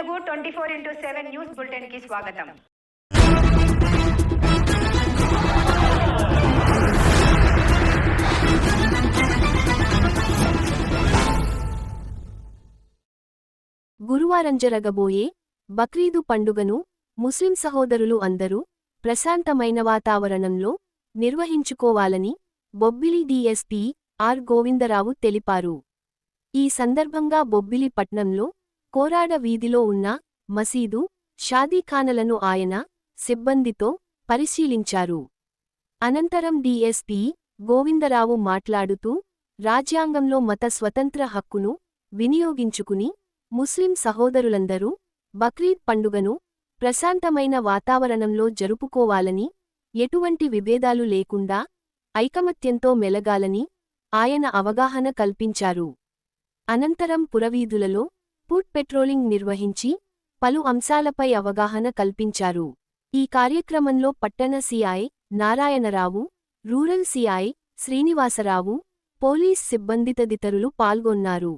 Telugu 24/7 news bulletin కి స్వాగతం. గురువారం జరగబోయే బక్రీదు పండుగను ముస్లిం సహోదరులు అందరూ ప్రశాంతమైన వాతావరణంలో నిర్వహించుకోవాలని బొబ్బిలి డీఎస్పీ ఆర్ గోవిందరావు తెలిపారు. ఈ సందర్భంగా బొబ్బిలి పట్నంలో కోరాడ వీధిలో ఉన్న మసీదు, షాదీఖానలను ఆయన సిబ్బందితో పరిశీలించారు. అనంతరం డీఎస్పీ గోవిందరావు మాట్లాడుతూ, రాజ్యాంగంలో మత స్వతంత్ర హక్కును వినియోగించుకుని ముస్లిం సహోదరులందరూ బక్రీద్ పండుగను ప్రశాంతమైన వాతావరణంలో జరుపుకోవాలని, ఎటువంటి విభేదాలు లేకుండా ఐకమత్యంతో మెలగాలని ఆయన అవగాహన కల్పించారు. అనంతరం పురవీధులలో ఫుట్ పెట్రోలింగ్ నిర్వహించి పలు అంశాలపై అవగాహన కల్పించారు. ఈ కార్యక్రమంలో పట్టణ CI Narayana Rao, rural CI Srinivasa Rao, police సిబ్బంది తదితరులు పాల్గొన్నారు.